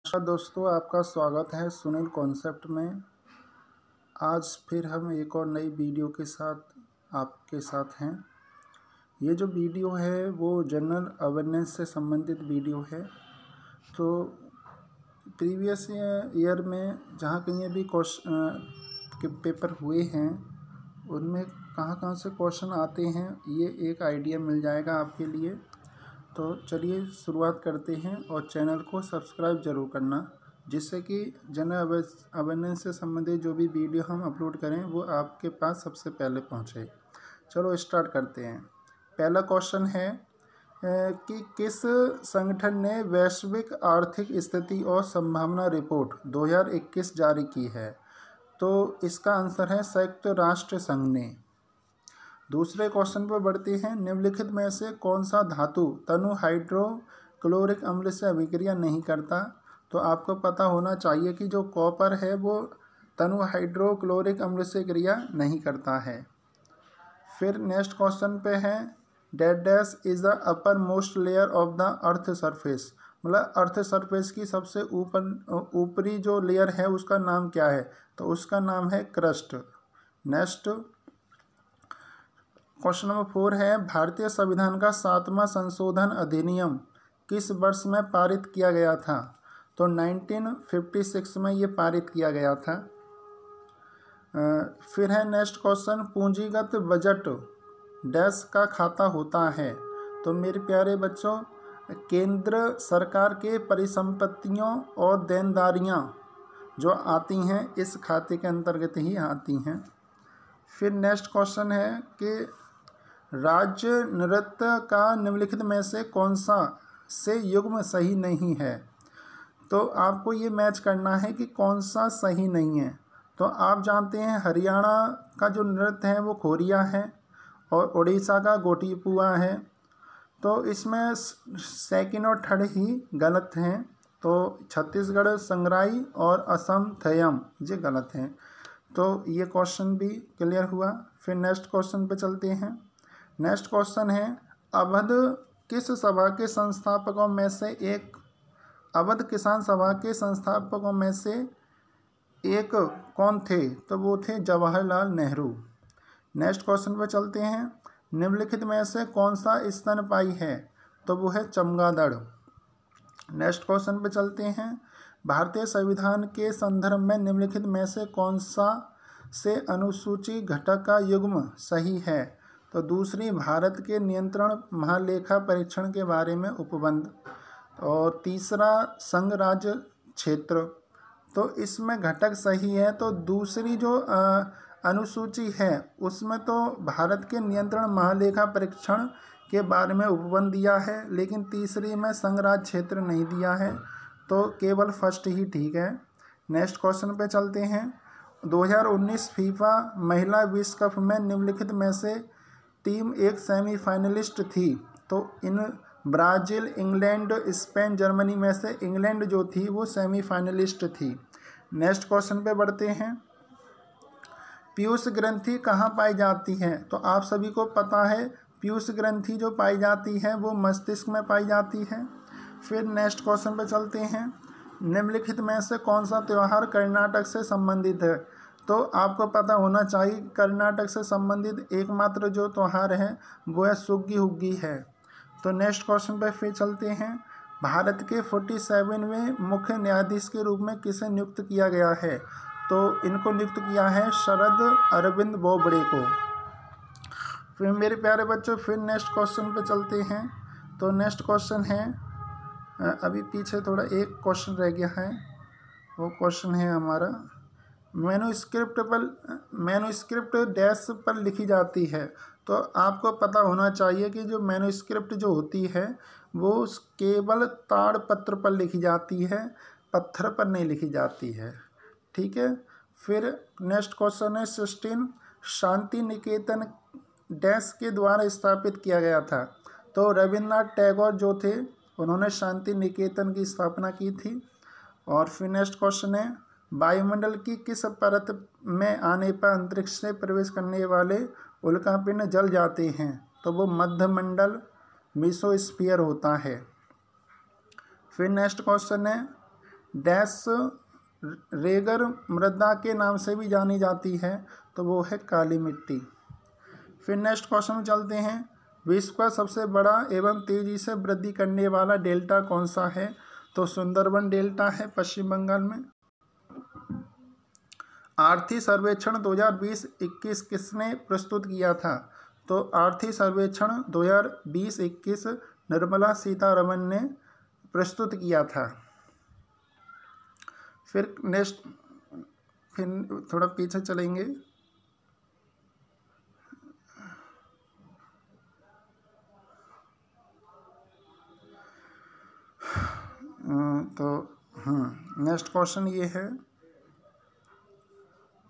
नमस्कार दोस्तों, आपका स्वागत है सुनील कॉन्सेप्ट में। आज फिर हम एक और नई वीडियो के साथ आपके साथ हैं। ये जो वीडियो है वो जनरल अवेयरनेस से संबंधित वीडियो है। तो प्रीवियस ईयर में जहाँ कहीं भी के पेपर हुए हैं उनमें कहाँ से क्वेश्चन आते हैं, ये एक आइडिया मिल जाएगा आपके लिए। तो चलिए शुरुआत करते हैं और चैनल को सब्सक्राइब ज़रूर करना, जिससे कि जनरल अवेयरनेस से संबंधित जो भी वीडियो हम अपलोड करें वो आपके पास सबसे पहले पहुंचे। चलो स्टार्ट करते हैं। पहला क्वेश्चन है कि किस संगठन ने वैश्विक आर्थिक स्थिति और संभावना रिपोर्ट 2021 जारी की है? तो इसका आंसर है संयुक्त राष्ट्र संघ ने। दूसरे क्वेश्चन पर बढ़ते हैं। निम्नलिखित में से कौन सा धातु तनु हाइड्रोक्लोरिक अम्ल से अभिक्रिया नहीं करता? तो आपको पता होना चाहिए कि जो कॉपर है वो तनु हाइड्रोक्लोरिक अम्ल से क्रिया नहीं करता है। फिर नेक्स्ट क्वेश्चन पे है date dash is the uppermost layer of the earth surface. मतलब अर्थ सरफेस की सबसे ऊपरी जो लेयर है उसका नाम क्या है? तो उसका नाम है क्रस्ट। नेक्स्ट क्वेश्चन नंबर 4 है भारतीय संविधान का 7वां संशोधन अधिनियम किस वर्ष में पारित किया गया था? तो 1956 में ये पारित किया गया था। फिर है नेक्स्ट क्वेश्चन पूंजीगत बजट डैश का खाता होता है? तो मेरे प्यारे बच्चों, केंद्र सरकार के परिसंपत्तियों और देनदारियां जो आती हैं इस खाते के अंतर्गत ही आती हैं। फिर नेक्स्ट क्वेश्चन है कि राज्य नृत्य का निम्नलिखित में से कौन सा से युग्म सही नहीं है? तो आपको ये मैच करना है कि कौन सा सही नहीं है। तो आप जानते हैं हरियाणा का जो नृत्य है वो खोरिया है और उड़ीसा का गोटीपुआ है। तो इसमें सेकंड और थर्ड ही गलत हैं। तो छत्तीसगढ़ संगराई और असम थयम ये गलत हैं। तो ये क्वेश्चन भी क्लियर हुआ। फिर नेक्स्ट क्वेश्चन पे चलते हैं। नेक्स्ट क्वेश्चन है अवध किस सभा के संस्थापकों में से एक? अवध किसान सभा के संस्थापकों में से एक कौन थे? तो वो थे जवाहरलाल नेहरू। नेक्स्ट क्वेश्चन पे चलते हैं। निम्नलिखित में से कौन सा स्तनपायी है? तो वो है चमगादड़। नेक्स्ट क्वेश्चन पे चलते हैं। भारतीय संविधान के संदर्भ में निम्नलिखित में से कौन सा से अनुसूची घटक का युग्म सही है? तो दूसरी भारत के नियंत्रण महालेखा परीक्षण के बारे में उपबंध। और तीसरा संघ राज्य क्षेत्र। तो इसमें घटक सही है। तो दूसरी जो अनुसूची है उसमें तो भारत के नियंत्रण महालेखा परीक्षण के बारे में उपबंध दिया है, लेकिन तीसरी में संघ राज्य क्षेत्र नहीं दिया है। तो केवल फर्स्ट ही ठीक है। नेक्स्ट क्वेश्चन पे चलते हैं। 2019 फीफा महिला विश्व कप में निम्नलिखित में से टीम एक सेमीफाइनलिस्ट थी? तो इन ब्राज़ील, इंग्लैंड, स्पेन, जर्मनी में से इंग्लैंड जो थी वो सेमीफाइनलिस्ट थी। नेक्स्ट क्वेश्चन पे बढ़ते हैं। पीयूष ग्रंथि कहाँ पाई जाती है? तो आप सभी को पता है पीयूष ग्रंथि जो पाई जाती है वो मस्तिष्क में पाई जाती है। फिर नेक्स्ट क्वेश्चन पे चलते हैं। निम्नलिखित में से कौन सा त्यौहार कर्नाटक से संबंधित है? तो आपको पता होना चाहिए कर्नाटक से संबंधित एकमात्र जो त्यौहार है वो है सुग्गी हुग्गी है। तो नेक्स्ट क्वेश्चन पे फिर चलते हैं। भारत के 47वें मुख्य न्यायाधीश के रूप में किसे नियुक्त किया गया है? तो इनको नियुक्त किया है शरद अरविंद बोबड़े को। फिर मेरे प्यारे बच्चों फिर नेक्स्ट क्वेश्चन पे चलते हैं। तो नेक्स्ट क्वेश्चन है अभी पीछे थोड़ा एक क्वेश्चन रह गया है, वो क्वेश्चन है हमारा मैन्युस्क्रिप्ट डैश पर लिखी जाती है। तो आपको पता होना चाहिए कि जो मैन्युस्क्रिप्ट जो होती है वो केवल ताड़ पत्र पर लिखी जाती है, पत्थर पर नहीं लिखी जाती है। ठीक है। फिर नेक्स्ट क्वेश्चन है 16 शांति निकेतन डैश के द्वारा स्थापित किया गया था? तो रविन्द्रनाथ टैगोर जो थे उन्होंने शांति निकेतन की स्थापना की थी। और फिर नेक्स्ट क्वेश्चन है वायुमंडल की किस परत में आने पर अंतरिक्ष से प्रवेश करने वाले उल्कापिंड जल जाते हैं? तो वो मध्यमंडल मेसोस्फीयर होता है। फिर नेक्स्ट क्वेश्चन है डैश रेगर मृदा के नाम से भी जानी जाती है, तो वो है काली मिट्टी। फिर नेक्स्ट क्वेश्चन में चलते हैं। विश्व का सबसे बड़ा एवं तेजी से वृद्धि करने वाला डेल्टा कौन सा है? तो सुंदरबन डेल्टा है पश्चिम बंगाल में। आर्थिक सर्वेक्षण 2020-21 किसने प्रस्तुत किया था? तो आर्थिक सर्वेक्षण 2020-21 निर्मला सीतारमण ने प्रस्तुत किया था। फिर थोड़ा पीछे चलेंगे। तो नेक्स्ट क्वेश्चन ये है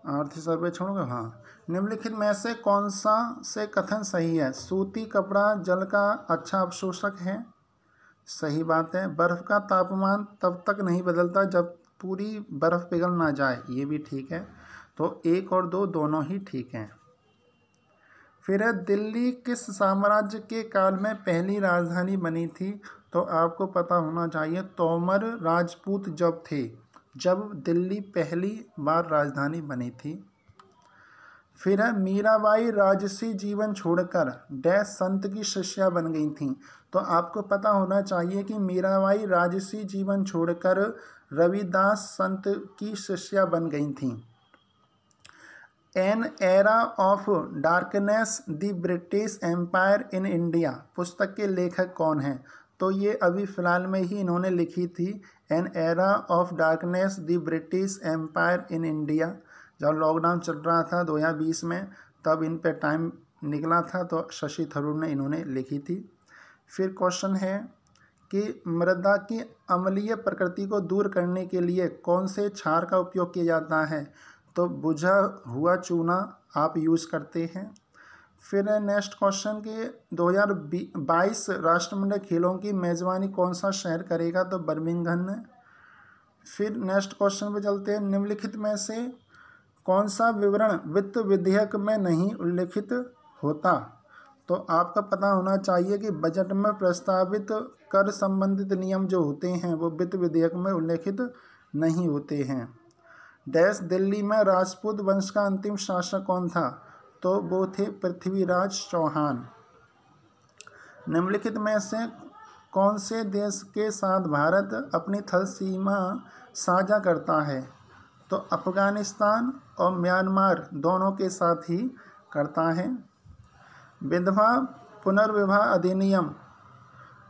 आर्थिक सर्वेक्षण का। हाँ, निम्नलिखित में से कौन सा से कथन सही है? सूती कपड़ा जल का अच्छा अवशोषक है। सही बात है। बर्फ का तापमान तब तक नहीं बदलता जब पूरी बर्फ पिघल ना जाए। ये भी ठीक है। तो 1 और 2 दोनों ही ठीक हैं। फिर है, दिल्ली किस साम्राज्य के काल में पहली राजधानी बनी थी? तो आपको पता होना चाहिए, तोमर राजपूत जब दिल्ली पहली बार राजधानी बनी थी। फिर है, मीराबाई राजसी जीवन छोड़कर डैश संत की शिष्या बन गई थीं। तो आपको पता होना चाहिए कि मीराबाई राजसी जीवन छोड़कर रविदास संत की शिष्या बन गई थीं। An era of darkness the British empire in India पुस्तक के लेखक कौन हैं? तो ये अभी फ़िलहाल में ही इन्होंने लिखी थी, an era of darkness the British empire in India. जब लॉकडाउन चल रहा था 2020 में, तब इन पे टाइम निकला था, तो शशि थरूर ने इन्होंने लिखी थी। फिर क्वेश्चन है कि मृदा की अम्लीय प्रकृति को दूर करने के लिए कौन से क्षार का उपयोग किया जाता है? तो बुझा हुआ चूना आप यूज़ करते हैं। फिर नेक्स्ट क्वेश्चन के 2022 राष्ट्रमंडल खेलों की मेज़बानी कौन सा शहर करेगा? तो बर्मिंघम है। फिर नेक्स्ट क्वेश्चन पे चलते हैं। निम्नलिखित में से कौन सा विवरण वित्त विधेयक में नहीं उल्लिखित होता? तो आपका पता होना चाहिए कि बजट में प्रस्तावित कर संबंधित नियम जो होते हैं वो वित्त विधेयक में उल्लिखित नहीं होते हैं। डैश दिल्ली में राजपूत वंश का अंतिम शासक कौन था? तो वो थे पृथ्वीराज चौहान। निम्नलिखित में से कौन से देश के साथ भारत अपनी थल सीमा साझा करता है? तो अफगानिस्तान और म्यांमार दोनों के साथ ही करता है। विधवा पुनर्विवाह अधिनियम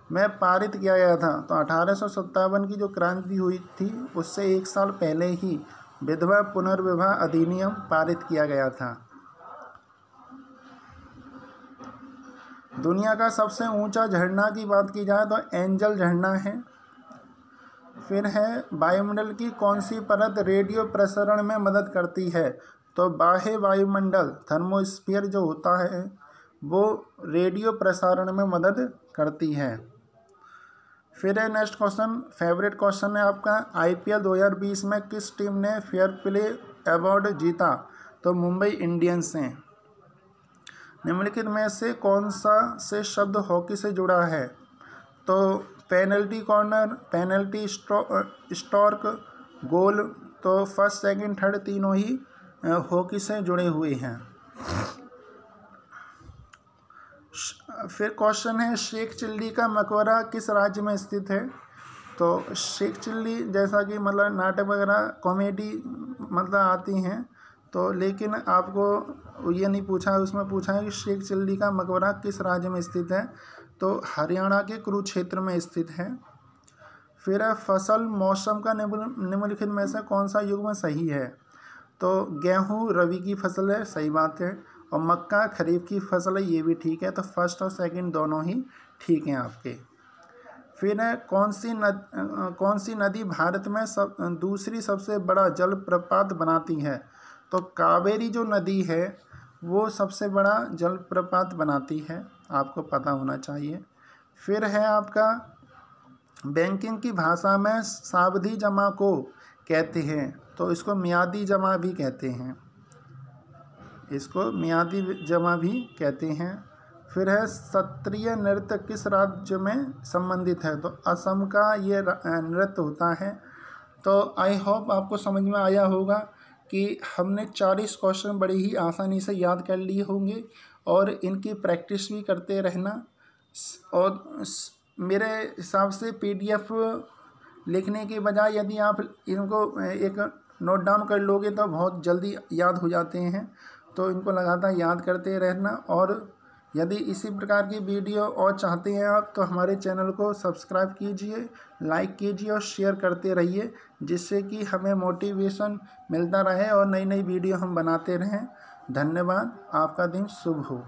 में पारित किया गया था। तो 1857 की जो क्रांति हुई थी उससे 1 साल पहले ही विधवा पुनर्विवाह अधिनियम पारित किया गया था। दुनिया का सबसे ऊंचा झरना की बात की जाए तो एंजल झरना है। फिर है, वायुमंडल की कौन सी परत रेडियो प्रसारण में मदद करती है? तो बाह्य वायुमंडल थर्मोस्फीयर जो होता है वो रेडियो प्रसारण में मदद करती है। फिर है नेक्स्ट क्वेश्चन, फेवरेट क्वेश्चन है आपका, IPL 2020 में किस टीम ने फेयर प्ले अवार्ड जीता? तो मुंबई इंडियंस हैं। निम्नलिखित में से कौन सा से शब्द हॉकी से जुड़ा है? तो पेनल्टी कॉर्नर, पेनल्टी स्ट्रोक, गोल। तो फर्स्ट सेकंड थर्ड तीनों ही हॉकी से जुड़े हुए हैं। फिर क्वेश्चन है, शेख चिल्ली का मकबरा किस राज्य में स्थित है? तो शेख चिल्ली जैसा कि मतलब नाटक वगैरह कॉमेडी मतलब आती हैं, तो लेकिन आपको ये नहीं पूछा, उसमें पूछा है कि शेख चिल्ली का मकबरा किस राज्य में स्थित है? तो हरियाणा के कुरुक्षेत्र में स्थित है। फिर है, फसल मौसम का निम्नलिखित में से कौन सा युग्म सही है? तो गेहूँ रबी की फसल है, सही बात है, और मक्का खरीफ की फसल है, ये भी ठीक है। तो फर्स्ट और सेकंड दोनों ही ठीक हैं आपके। फिर है, कौन सी नदी भारत में दूसरी सबसे बड़ा जलप्रपात बनाती है? तो कावेरी जो नदी है वो सबसे बड़ा जलप्रपात बनाती है, आपको पता होना चाहिए। फिर है आपका, बैंकिंग की भाषा में सावधि जमा को कहते हैं, तो इसको मियादी जमा भी कहते हैं, इसको मियादी जमा भी कहते हैं। फिर है, सत्रीय नृत्य किस राज्य में संबंधित है? तो असम का ये नृत्य होता है। तो आई होप आपको समझ में आया होगा कि हमने 40 क्वेश्चन बड़ी ही आसानी से याद कर लिए होंगे और इनकी प्रैक्टिस भी करते रहना। और मेरे हिसाब से PDF लिखने के बजाय यदि आप इनको एक नोट डाउन कर लोगे तो बहुत जल्दी याद हो जाते हैं। तो इनको लगातार याद करते रहना। और यदि इसी प्रकार की वीडियो और चाहते हैं आप तो हमारे चैनल को सब्सक्राइब कीजिए, लाइक कीजिए और शेयर करते रहिए, जिससे कि हमें मोटिवेशन मिलता रहे और नई नई वीडियो हम बनाते रहें। धन्यवाद। आपका दिन शुभ हो।